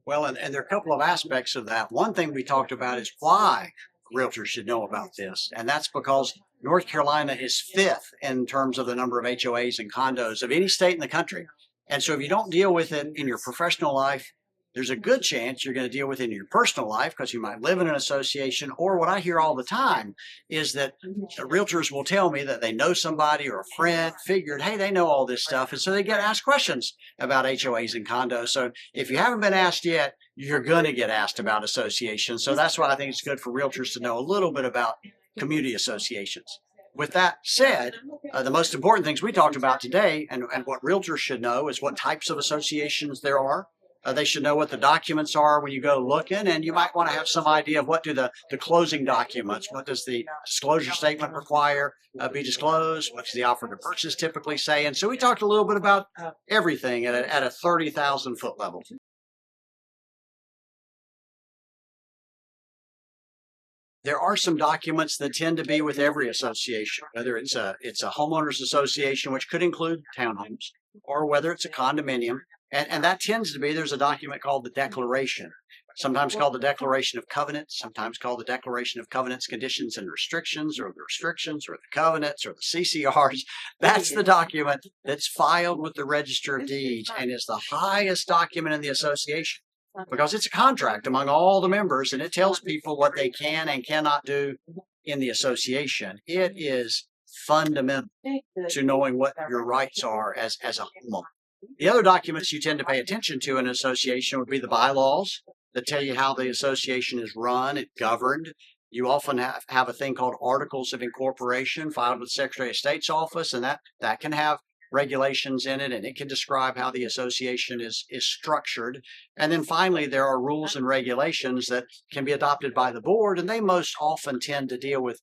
Well, and there are a couple of aspects of that. One thing we talked about is why realtors should know about this. And that's because North Carolina is fifth in terms of the number of HOAs and condos of any state in the country. And so if you don't deal with it in your professional life, there's a good chance you're going to deal with it in your personal life because you might live in an association. Or what I hear all the time is that realtors will tell me that they know somebody or a friend figured, hey, they know all this stuff. And so they get asked questions about HOAs and condos. So if you haven't been asked yet, you're going to get asked about associations. So that's why I think it's good for realtors to know a little bit about community associations. With that said, the most important things we talked about today and what realtors should know is what types of associations there are. They should know what the documents are when you go looking, and you might want to have some idea of what do the closing documents, what does the disclosure statement require be disclosed, what does the offer to purchase typically say. And so we talked a little bit about everything at a 30,000 foot level. There are some documents that tend to be with every association, whether it's a homeowners association, which could include townhomes, or whether it's a condominium. And that tends to be, there's a document called the Declaration, sometimes called the Declaration of Covenants, sometimes called the Declaration of Covenants, Conditions, and Restrictions, or the Restrictions, or the Covenants, or the CCRs. That's the document that's filed with the Register of Deeds and is the highest document in the association because it's a contract among all the members and it tells people what they can and cannot do in the association. It is fundamental to knowing what your rights are as a homeowner. The other documents you tend to pay attention to in an association would be the bylaws that tell you how the association is run and governed. You often have a thing called Articles of Incorporation filed with the Secretary of State's office, and that can have regulations in it, and it can describe how the association is structured. And then finally, there are rules and regulations that can be adopted by the board, and they most often tend to deal with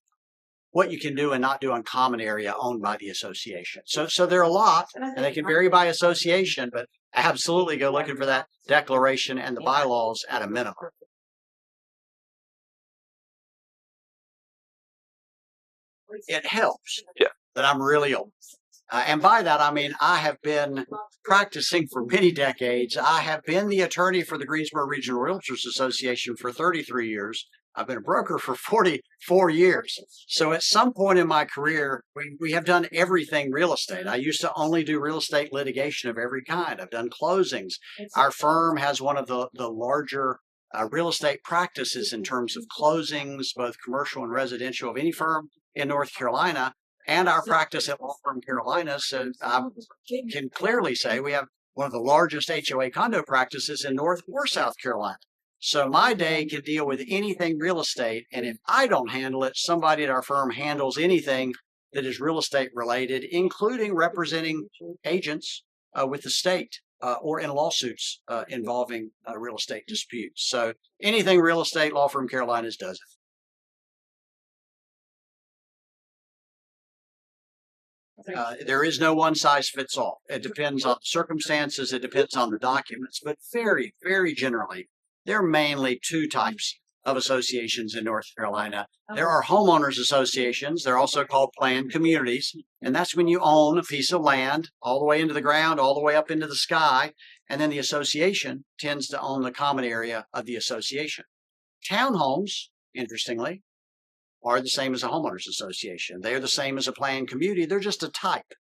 what you can do and not do on common area owned by the association. So there are a lot, and they can vary by association, but absolutely go looking for that declaration and the bylaws at a minimum. It helps that I'm really old. And by that, I mean, I have been practicing for many decades. I have been the attorney for the Greensboro Regional Realtors Association for 33 years. I've been a broker for 44 years. So at some point in my career, we have done everything real estate. I used to only do real estate litigation of every kind. I've done closings. Our firm has one of the larger real estate practices in terms of closings, both commercial and residential, of any firm in North Carolina. And our practice at Law Firm Carolina, so I can clearly say we have one of the largest HOA condo practices in North or South Carolina. So my day can deal with anything real estate, and if I don't handle it, somebody at our firm handles anything that is real estate related, including representing agents with the state or in lawsuits involving real estate disputes. So anything real estate, Law Firm Carolinas does it. There is no one size fits all. It depends on circumstances. It depends on the documents, but very, very generally, there are mainly two types of associations in North Carolina. There are homeowners associations. They're also called planned communities. And that's when you own a piece of land all the way into the ground, all the way up into the sky. And then the association tends to own the common area of the association. Townhomes, interestingly, are the same as a homeowners association. They're the same as a planned community. They're just a type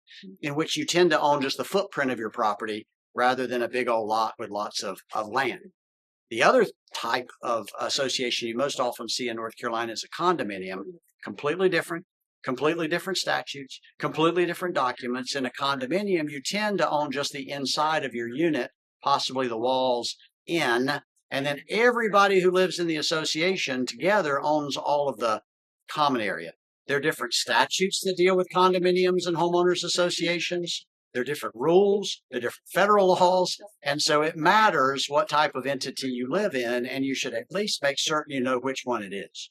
in which you tend to own just the footprint of your property rather than a big old lot with lots of land. The other type of association you most often see in North Carolina is a condominium, completely different statutes, completely different documents. In a condominium, you tend to own just the inside of your unit, possibly the walls in, and then everybody who lives in the association together owns all of the common area. There are different statutes that deal with condominiums and homeowners associations. There are different rules, there are different federal laws, and so it matters what type of entity you live in, and you should at least make certain you know which one it is.